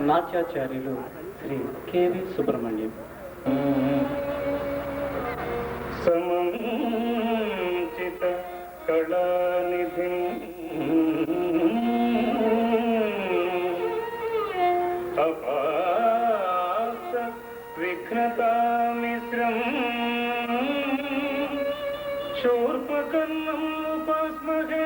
నాట్యాచార్యులు Shri KV Subrahmanyam. సమంచిత Kalanithi అపాస విఘ్నతామిశ్రం శూర్పకర్ణం ఉపాస్మహే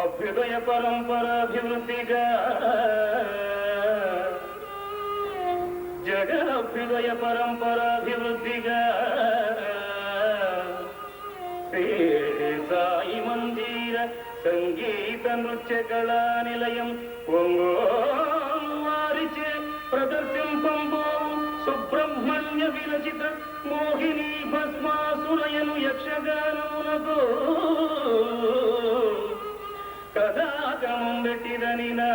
అభ్యుదయ పరంపరాభివృద్ధిగా జగదభ్యుదయ పరంపరాభివృద్ధిగా శ్రీ సాయి మందిర సంగీత నృత్య కళా నిలయం ఒంగోలు వారిచే ప్రదర్శింపంబో సుబ్రహ్మణ్య విరచిత మోహిని భస్మాసురయను యక్షగానమునకు కథాకమం పెట్టిదనినా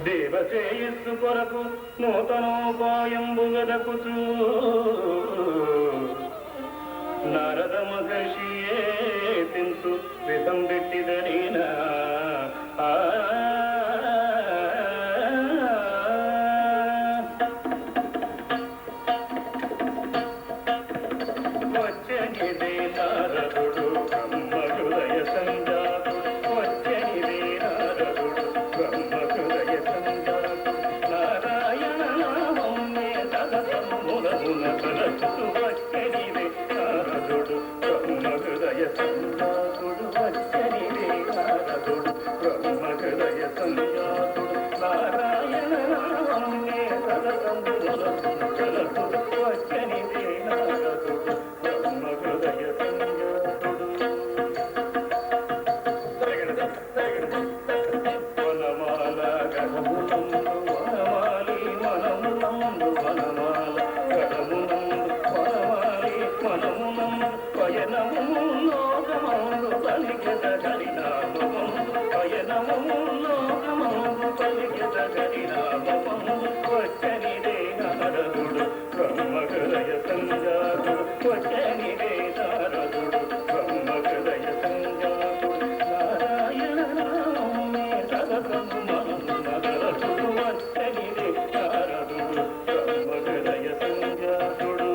దేవశ్రేయస్సు కొరకు నూతనోపాయంబుగదకుచూ నారద మహర్షియే తింసు విధం పెట్టిదనినా వచ్చనిదే నారదుడు బ్రహ్మ హృదయ సంజాతుడు వచ్చనిదే నారదుడు బ్రహ్మ హృదయ సంజాతుడు నారాయణ నామమ్మే సదసములమున తలచుతు వచ్చనిదే నారదుడు బ్రహ్మ హృదయ సంజాతుడు వచ్చనిదే నారదుడు బ్రహ్మ హృదయ సంజాతుడు నారాయణ నామమ్మే సదసములమున తలచుతు వచ్చనిదే నారదుడు బ్రహ్మ హృదయ సంజాతుడు వనమాల గడమునందు వనమాలి మనమునందు వనమాల గడమునందు వనమాలి మనమునందు పయనము లోకమందు పలికెద హరినామమందు పయనము లోకమందు పలికెద హరినామమందు వచ్చనిదే నారదుడు బ్రహ్మ హృదయ సంజాతుడు వచ్చనిదే నారదుడు బ్రహ్మ హృదయ సంజాతుడు నారాయణ నామమ్మే సదసము మనము నగరసుడు వచ్చనిదే నారదుడు బ్రహ్మ హృదయ సంజాతుడు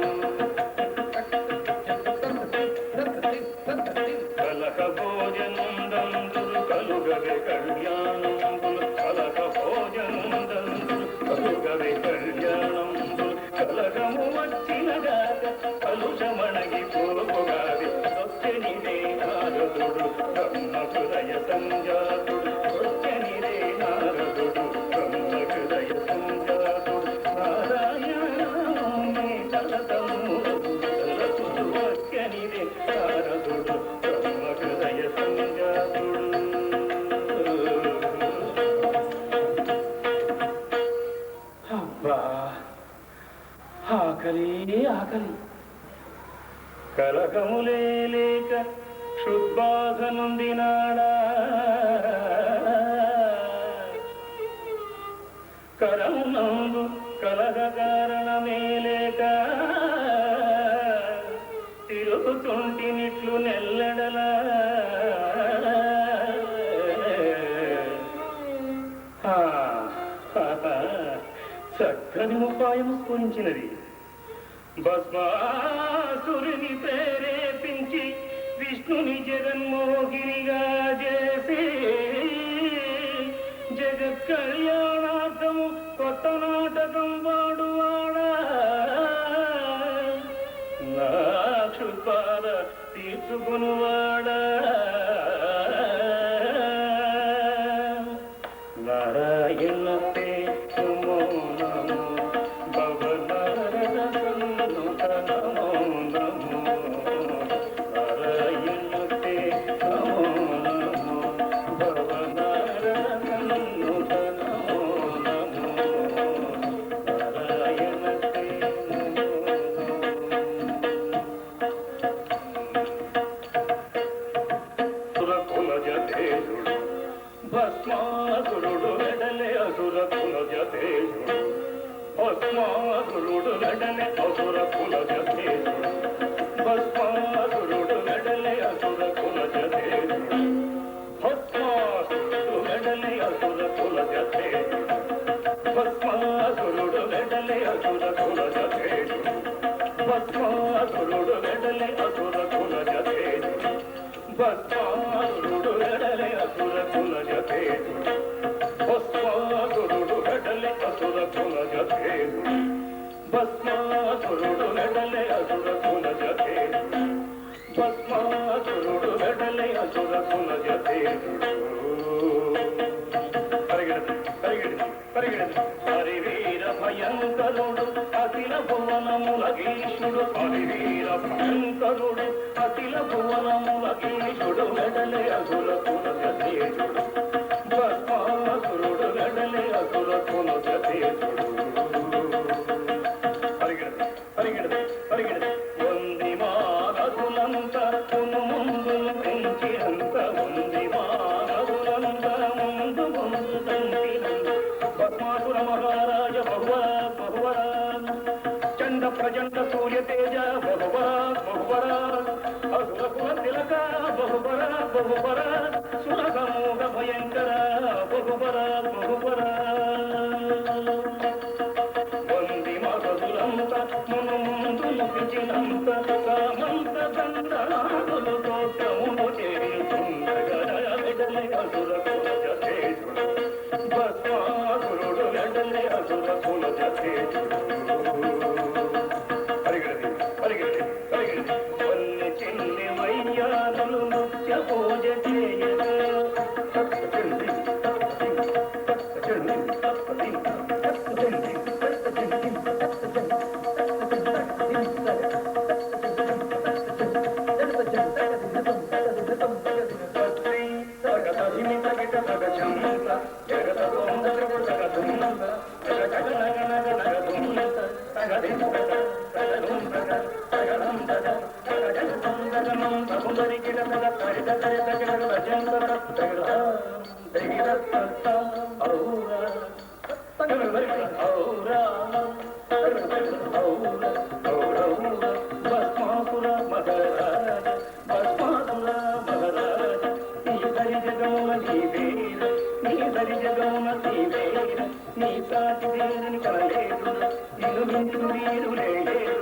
కలహ భోజనందందులు కలుగవే కళ్యాణంబులు కలహ భోజనందందులు కలుగవే కళ్యాణంబులు కలహము వచ్చినగాక కలుషమణగి పోగాది సొచ్చనిదే నారదుడు బ్రహ్మ హృదయ సంజాతుడు సొచ్చనిదే నారదుడు బ్రహ్మ హృదయ సంజాతుడు నారాయణమే తలతము సొచ్చనిదే నారదుడు బ్రహ్మ హృదయ సంజాతుడు. అబ్బా, ఆకలి ఆకలి. కలహములే లేక క్షుద్బాధ నొందినాడా కరమునందు కలహ కారణమే లేక తిరుగుతుంటినిట్లు నెల్లడలా చక్కని ఉపాయము స్ఫురించినది. భస్మాసురుని ప్రేరేపించి విష్ణుని జగన్మోహినిగా చేసి జగత్ కళ్యాణార్థము కొత్త నాటకం వాడువాడా నా క్షుద్బాధ తీర్చుకునివాడా నారాయణతే నమో నమో భస్మాసురుడు వెడలే అసుర కుల జతేజుడు భస్మాసురుడు వెడలే అసుర కుల జతేజుడు భస్మాసురుడు వెడలే అసుర కుల జతేజుడు భస్మాసురుడు వెడలే అసుర కుల జతేజుడు భస్మాసురుడు వెడలే అసుర కుల జతేజుడు భస్మాసురుడు వెడలే అసుర కుల జతేజుడు భస్మాసురుడు వెడలే అసుర కుల జతేజుడు భస్మాసురుడు వెడలే అసుర కుల జతేజుడు భస్మాసురుడు వెడలే అసుర కుల జతేజుడు భస్మాసురుడు వెడలే అసుర కుల జతేజుడు. పరిగెడదు హరివీర భయంకరుడు అఖిల భువనములగీషుడు హరివీర భయంకరుడు అఖిల భువనములగీషుడు వెడలే అసుర కుల జతేజుడు భస్మాసురుడు వెడలే అసుర కుల జతేజుడు. పరిగెడదు వంది మానవులంతా పును ముందులు పెంచినంత వంది మానవులంతా ముందు ముందు తండ్రినంత భస్మాసుర మహారాజ బహువరా చండ ప్రచండ సూర్య తేజ బహువరా అసుర కుల తిలక బహువరా సురగమోగ భయంకర బహువరా వంది మగదులంత మును ముందులు పిచినంత కామంత దండనాదులు తోటమును చేరుతుండగా వెడలే అసుర కుల జతేజుడు భస్మాసురుడు వెడలే అసుర కుల జతేజుడు. పరిగెడది వన్ని చిన్ని వయ్యారులు నృత్య పూజ చేయగా నీ సాటి వేరుని కనలేదు నిన్ను మించు వీరు లేరు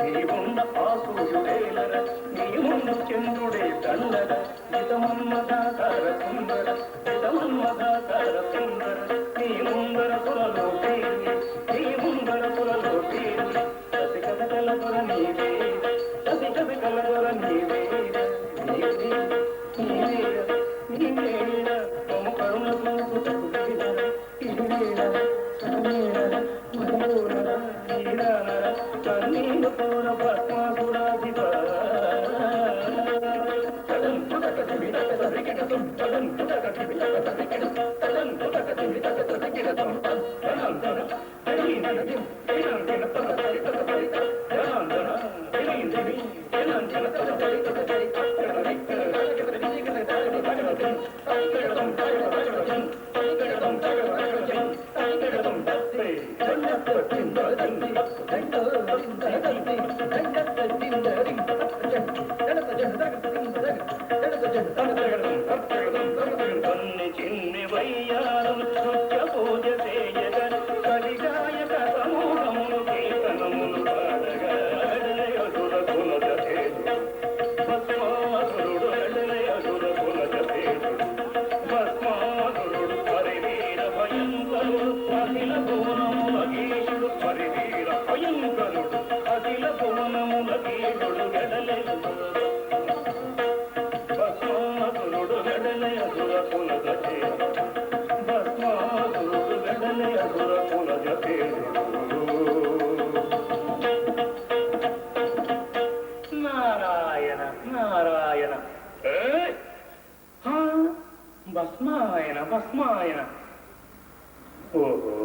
నీ ఉన్న ఆకులు వేలర నీ ముందు చంద్రుడే దండగ జితమన్మధాకార సుందర జితమన్మధాకార సుందర నీ ముందర పురలో పేరు నీ ముందర పురలో పేరు సతి కథ కలగొర నీవే సతి కథ కలగొర నీవే నీవేర మము కరుణ చూపుటకు వీరర ఇరువేర సమేర మనోరర నీరానర కన్నీరు కోర భస్మాసురాధిప చిన్ని వయ్యారు నృత్య పూజ చేయగ కలిగాయక సమూహములు కీర్తనములు పాడగా అడలయసుర కులజ తేజుడు భస్మాసురుడు అడలయసుర కులజ తేజుడు భస్మాసురుడు పరివీర భయంకరుడు అఖిల భువనముల గీషుడు పరివీర భయంకరుడు అఖిల భువనముల గీషుడు గడలయసుర భస్మాసురుడు గడలయసుర కులజ తేజుడు భస్మాసురుడు గడలయసుర కులజ తేజుడు నారాయణ నారాయణ భస్మాయన భస్మాయన ఓహో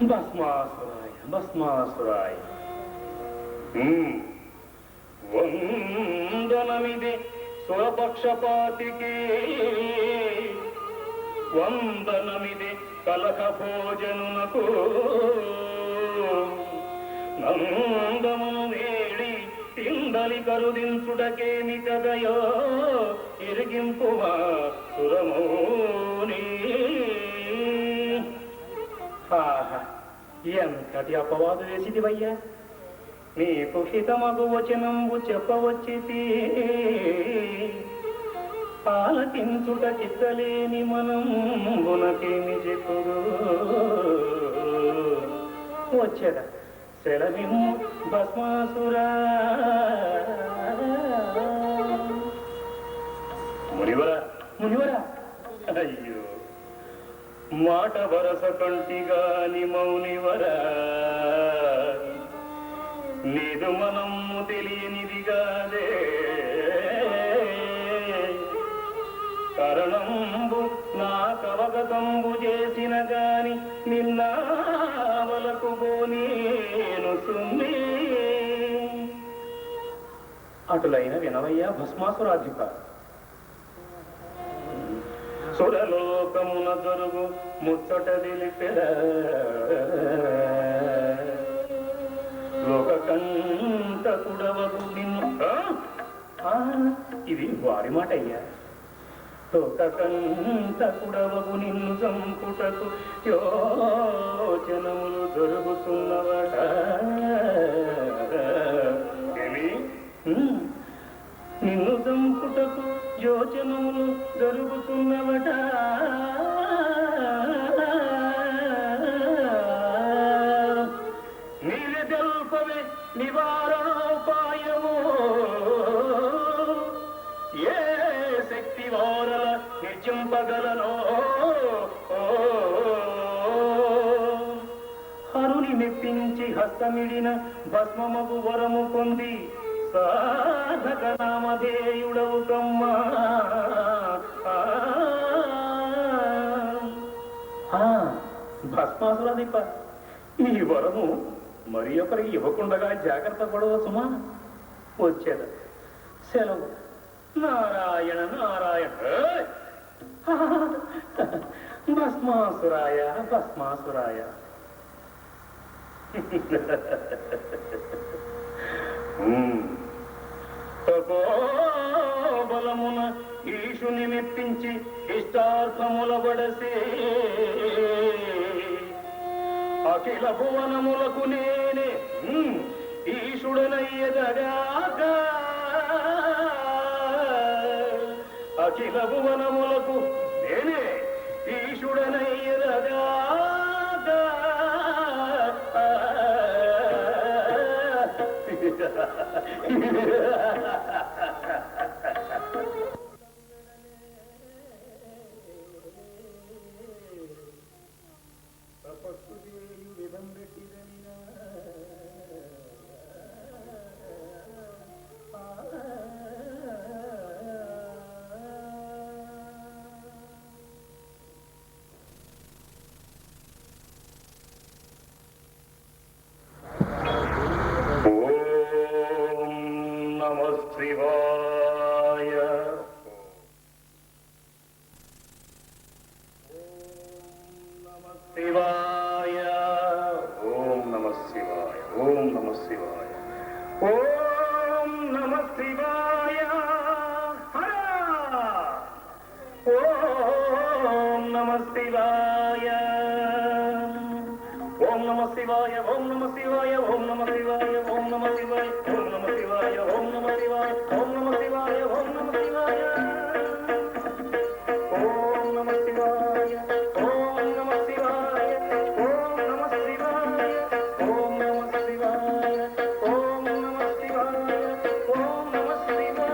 భస్మాసురాయ భస్మాసురాయ వందనమిది సురపక్షపాతికి వందనమిది కలక భోజనునకు నందమును వేడి తిందలి కరుదించుటకేమి కదయో ఎరిగింపుమా సురమోని ఆహా ఎంతటి అపవాదు వేసిదివయ్యా నీకు హితమగు వచనంబు చెప్పవచ్చితి ఆలకించుట చిత్తలేని మనంబునకేమి చెప్పుడు వచ్చేద సెలవిమ్ము భస్మాసురా మునివరా మునివరా అయ్యో మాట వరస కంటిగాని మౌనివరా నీదు మనము తెలియనిదిగాదే కరణంబు నా కవగతంబు చేసిన గాని నిన్నావలకు నేను సుమ్మి అటులైన వినవయ్యా భస్మాసురాధిప సురలోకమున దొరుగు ముచ్చట తెలిపెరా లోకంతకుడవగు నిన్ను ఇది వారి మాట అయ్యా లోకంతకుడవగు నిన్ను చంపుటకు యోచనములు జరుగుతున్నవట నిన్ను చంపుటకు యోచనములు జరుగుతున్నవట నీవే తెల్పవే నివారణోపాయము ఏ శక్తి వారల నిర్జింపగలనో హరుని మెప్పించి హస్తమిడిన భస్మమగు వరము పొంది సాధక నామధేయుడవు కమ్మా భస్మాసురాధిప ఈ వరము మరి ఒకరికి ఇవ్వకుండగా జాగ్రత్త పడవచ్చుమా వచ్చేద సెలవు నారాయణ నారాయణ భస్మాసురాయ భస్మాసురాయ తపోబలమున ఈశుని మెప్పించి ఇష్టార్థముల బడసే అఖిల భువనములకు నేనే ఈశుడనయ్యదగాక అఖిల భువనములకు నేనే ఈశుడనయ్యరగా తపస్సు చేయు విధం పెట్టిదనినా శివాయ శివాయ ఓం నమ శివాయ ఓం నమ శివాయ ఓం నమ శివాయ హర ఓం నమ శివాయ ఓం నమ శివాయ ఓం నమ శివాయ ఓం నమ శివాయ ఓం నమ శివాయ ఓం నమ శివాయ ఓం నమ శివాయ ఓం నమ శివాయ ఓం నమ శివాయ ఓం నమ శివాయ ఓం నమ శివాయ ఓం నమ శివాయ ఓం నమ శివాయ ఓం నమ శివాయ ఓం నమ శివాయ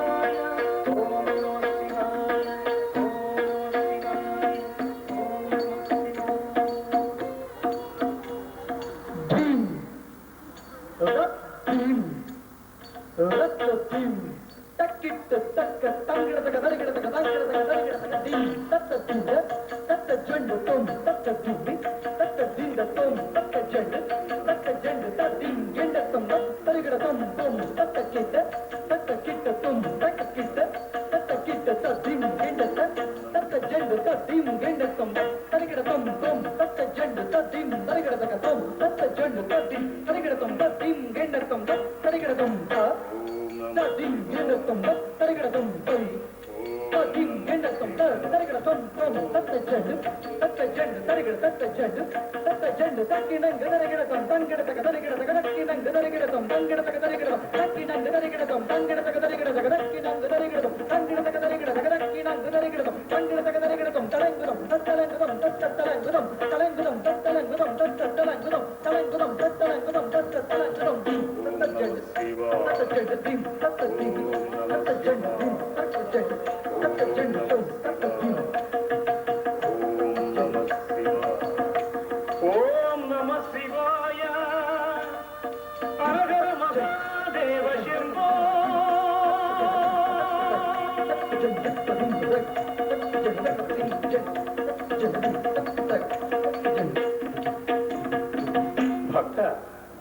ఓం నమ శివాయ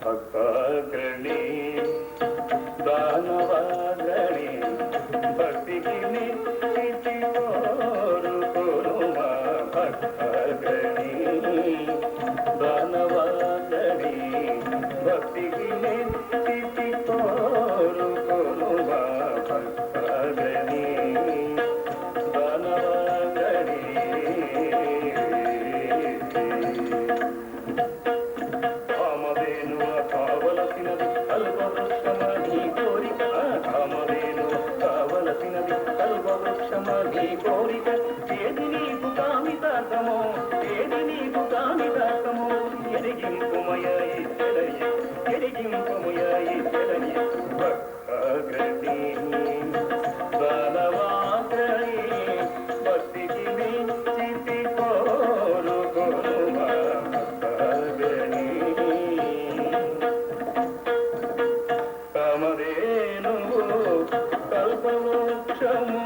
భక్తాగ్రణి దానవాగ్రణి భక్తికి నిశ్చితి కోరుకోనుమా భక్తాగ్రణి దానవాగ్రణి భక్తికి నిశ్చితి కోరుకోనుమా భక్తాగ్రణి దానవాగ్రణి నీ కోరిక ఏది నీకు కామితార్థమో ఏది నీకు కామితార్థమో ఎరిగింపుమయ ఇచ్చడయ్య ఎరిగింపుమయ ఇచ్చడయ్య భక్తాగ్రణి దానవాగ్రణి భక్తికి నిశ్చితి కోరుకోనుమా భక్తాగ్రణి కామధేనువు కల్పవృక్షము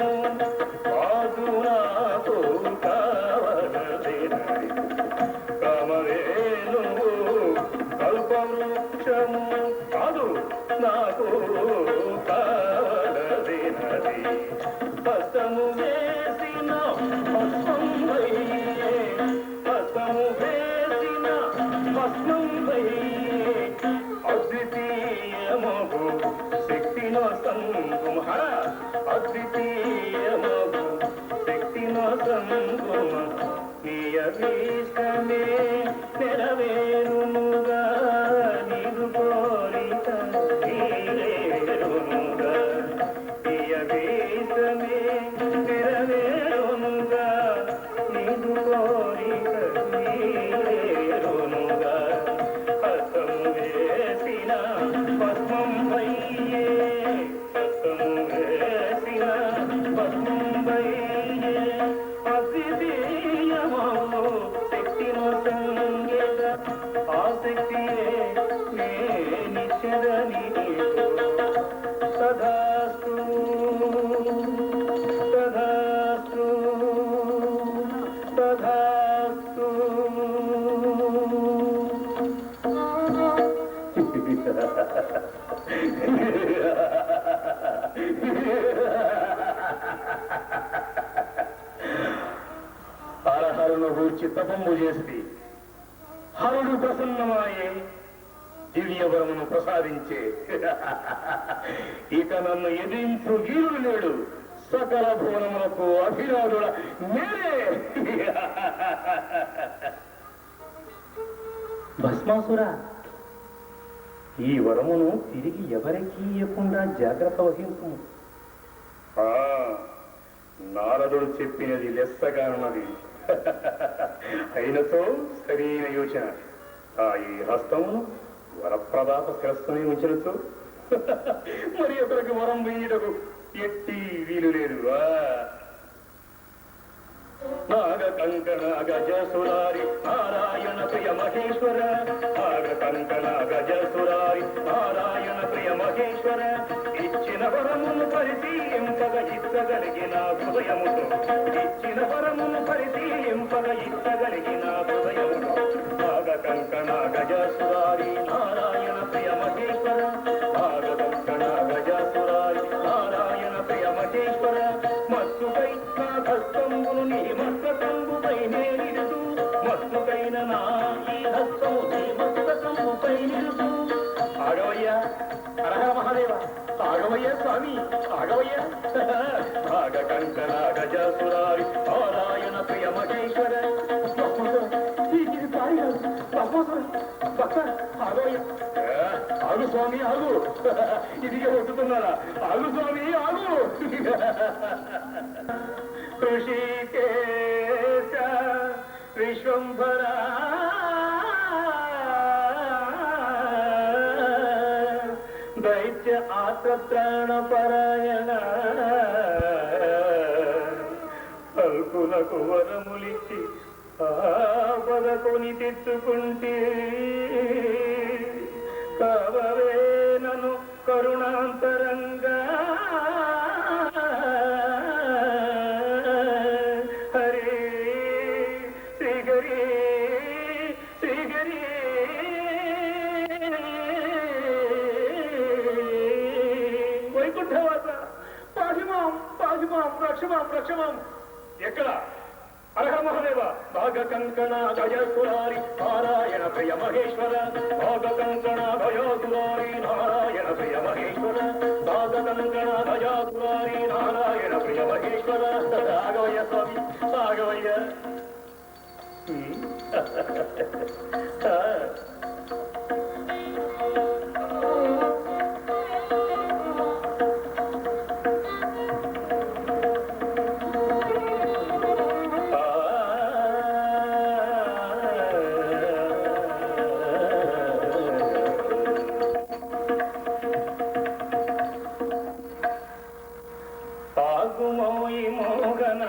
కామధేనువు కల్పవృక్షము కాదు నాకు కావలసినది హస్తము వేసిన భస్మం వయ్యే హస్తము వేసిన భస్మం వయ్యే అద్వితీయమగు శక్తినో సంగుమహర అద్వితీయ చిత్తపంబు చేసి హరుడు ప్రసన్నమాయే దివ్యవరమును ప్రసాదించే ఇక నన్ను ఎదించు వీరుడు లేడు సకల భువనములకు అభిరాధుడ నేనే. భస్మాసురా, ఈ వరమును తిరిగి ఎవరికి ఇవ్వకుండా జాగ్రత్త వహింపు. నారదుడు చెప్పినది లెస్సగా ఉన్నది. అయినతో సరైన యోచన. ఈ హస్తమును వరప్రదాత శిరస్సుని ఉంచినచో మరి ఒకరికి వరం వేయుటకు ఎట్టి వీలు లేదు. నాగ కంకణ గజసురారి నారాయణ ప్రియ మహేశ్వర, నాగ కంకణ గజసురారి నారాయణ ప్రియ మహేశ్వర, ఇచ్చిన వరమును పరిశీలింపగ ఇచ్చగలిగిన హృదయముతో, ఇచ్చిన వరమును పరిశీలింపగ ఇచ్చగలిగిన హృదయముతో, నాగ కంకణ గజసురారి నారాయణ ప్రియ మహేశ్వర, నాగ కంకణ గజసురారి నారాయణ ప్రియ మహేశ్వర, మత్తుకై నా హస్తంబును నీ మస్తకంబుపై నేనిడుతూ, మత్తుకైన నా ఈ హస్తము నీ మస్తకంబుపై నిడుతూ. ఆగవయ్యా హరహర మహాదేవ, ఆగవయ్య స్వామి, ఆగవయ్య. నాగ కంకణ గజసురారి నారాయణ ప్రియ మహేశ్వర, ఆగవయ్య. ఆగు స్వామి ఆగు, ఇదిగే వస్తున్నారా? ఆగు స్వామి ఆగు. ఋషికేశ విశ్వంభర దైత్య ఆత్రత్రాణ పరాయణ, అల్పులకు వరములిచ్చి ఆపదకొని తెచ్చుకుంటే, కవవే నను కరుణాంతరంగా హరే శ్రీహరి శ్రీహరి. వైకుంఠవాస పాహిమాం పాహిమాం రక్షమాం రక్షమాం. ఎక్కడ? హరహర మహాదేవ. నాగ కంకణ గజసురారి నారాయణ ప్రియ మహేశ్వర, నాగ కంకణ గజసురారి నారాయణ ప్రియ మహేశ్వర, నాగ కంకణ గజసురారి నారాయణ ప్రియ మహేశ్వర. ఆగవయ్య స్వామి ఆగవయ్య. ఆగుమోయి మోగన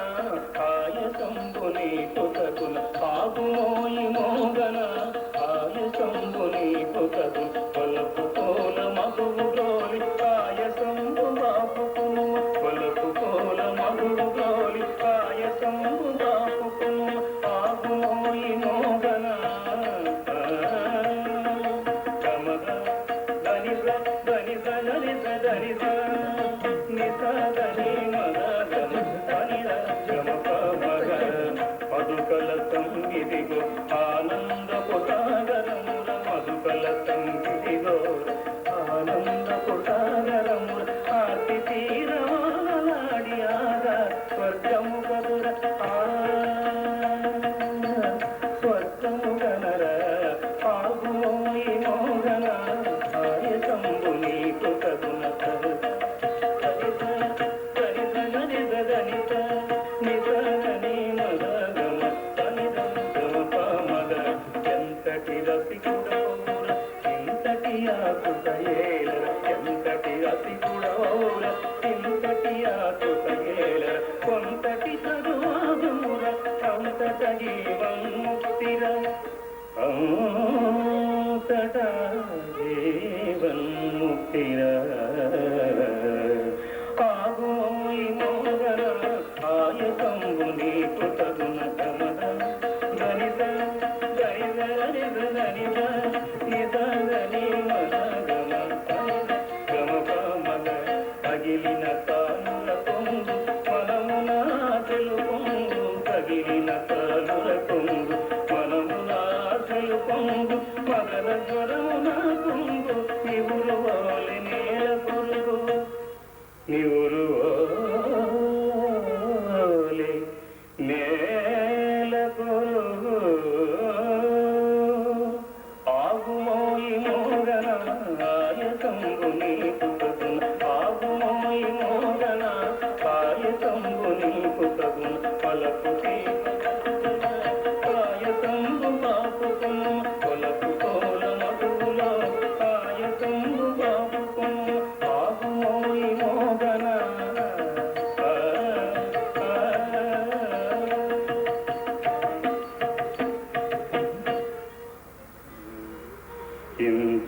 ఆయసంబుని పుతకుల, ఆగుమోయి మోగన ఆయసంబుని పుతకు, కొలకు కోల మగువు గ్రోలి ఆయసంబు బాపుకును, కొలకు కోల మగువు గ్రోలి ఆయసంబు బాపుకును. ఆగుమోయి మోగన గమగ ధనిస ధనిస ధనిస ధనిస నిస ధని మగ గమ ధనిర గమప మగ, మధుకల సంగిదిగో ఆనందపు సాగరముల, మధుకల సంగిదిగో ఆనందపు సాగరముల, ఆర్తి తీరమాలాడి ఆగా స్వర్గము కదుర, స్వర్గము గనర. ఆగుమోయి మోగన ఆయసంబు నీకు కదున, ఎంతటి రసికుడవుర ఇంతటి ఆకుతయేల, ఎంతటి రసికుడవుర ఇంతటి ఆకుతయేల, కొంతటి చదువాగుముర అంతట జీవం ముక్తిర, అంతట జీవన్ ముక్తిర. ఆగోయి మోగన ఆయసంబు నీకు తగున గమద గనిత గనిత నిజ గనిత నిజ గని మద గమ గమప మద, తగిలిన తానుల పొంగు మనమున తెలుపొంగు, తగిలిన తానుల పొంగు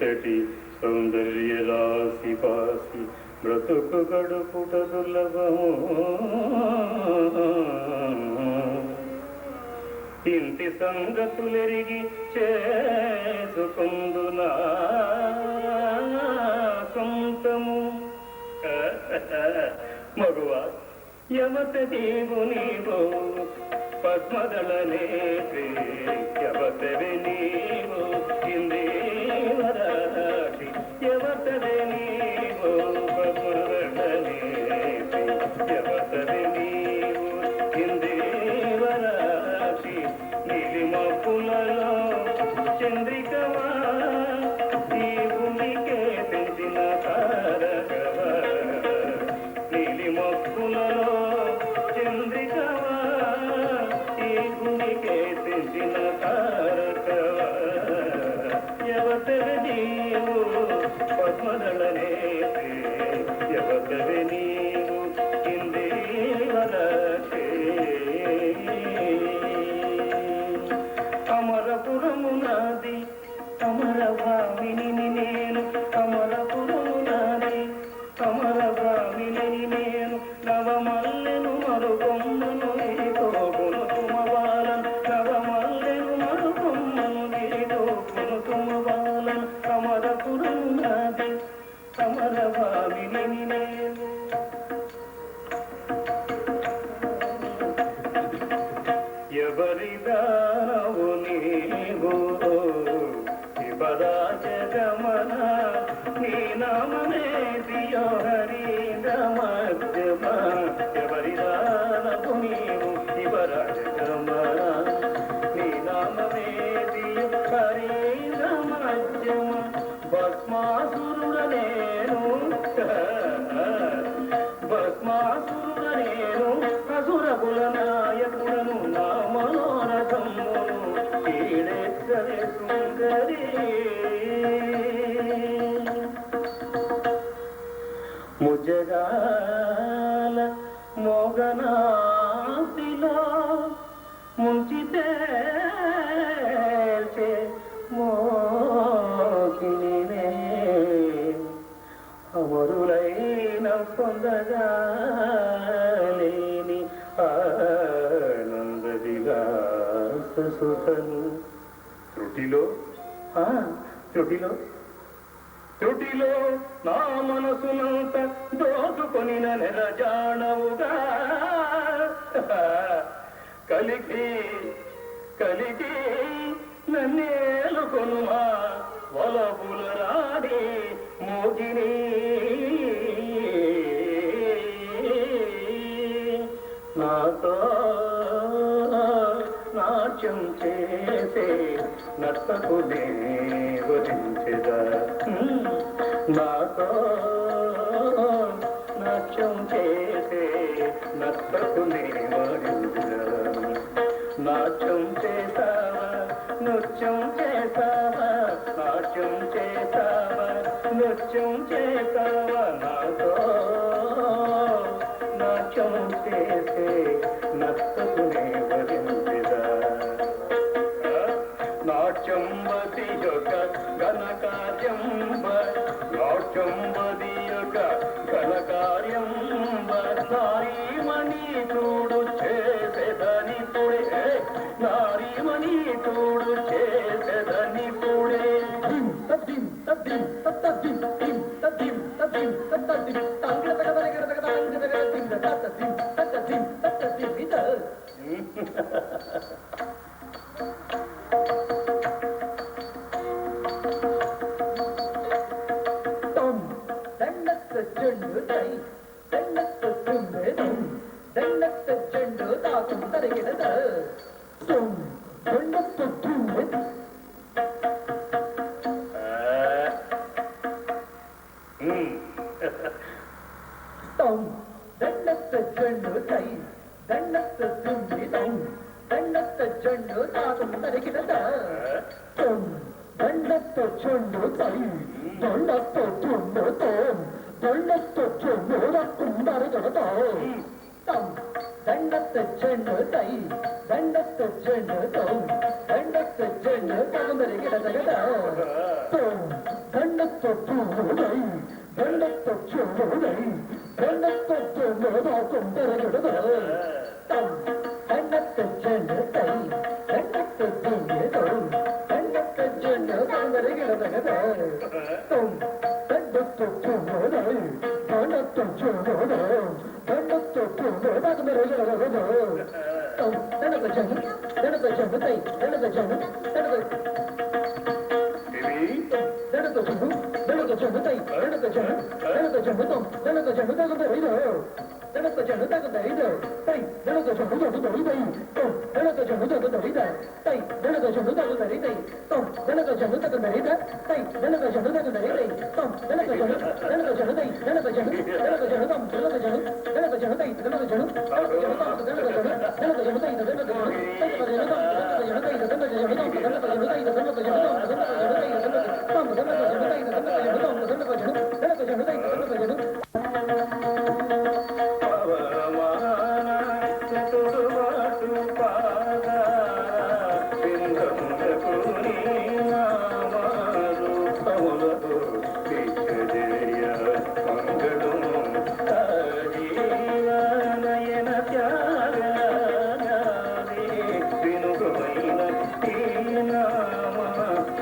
ఇంతటి సౌందర్య రాశి పాసి బ్రతుకు గడుపుట దుర్లభము ఇంటి సంగతులెరిగి చేసుకుందునా సొంతము మగువ యమత నీవు నీవు పద్మదళనే యవతవే నీవు ఇందేవరాటి యవతవే నీవు పద్మదళనే యవతవే నీవు ఇందేవరాటి నీలిమపులలో చంద్రికవా ఈ భూమికే తెంచిన తారకవా నీలిమపులలో చంద్రికవా ఈ భూమికే తెంచిన తారకవా యవతవే నీవు పద్మదళనే యవతవే నీవు ఇందేవరాటి అమరపురము నాది అమరభామిని నేను అమరపురము నాది అమరభామిని నేను నవమల్లెను మరుగొమ్మను తోపును తుమవాలన్ నవమల్లెను మరుగొమ్మను తోపును తుమవాలన్ అమరపురము నాది అమరభామిని నేను ఎవరిదానవు నీవు శివరాజగమన నీ నామమే దియో హరిదమధ్యమ ఎవరిదానవు నీవు శివరాజగమన నీ నామమే దియో హరిదమధ్యమ భస్మాసురుడ నేను భస్మాసురుడ నేను అసురకుల నాయకుడను నా మనోరథమును ఈడెక్కడే సుందరి ముజగాల మోగనాసిలో ముంచితే మోకినే అమరులైన పొందగాలేని ఆనంద విలాస సుఖను త్రుటిలో త్రుటిలో నా మనసునంత దోచుకొనిన నెరజాణవుగా కలిగి నన్నేలుకొనుమా వలపుల రాడి మోగిని నాతో నాట్యం చేసే నర్తకునే వరించెదా నాతో నాట్యం చేసే నర్తకునే వరించెదా నాట్యం చేసావా నృత్యం చేసావా నాట్యం చేసావా నృత్యం చేసావా నాతో నాట్యం చేసే నర్తకునే వరించెదా నాట్యం బది యొక్క ఘనకార్యం నాట్యం బది యొక్క ఘనకార్యం నారీమణి చూడు చేసేదని తోడే నారీమణి చూడు చేసేదని తోడే దండ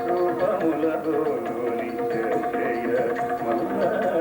రూపములతో నిత్య మంగళ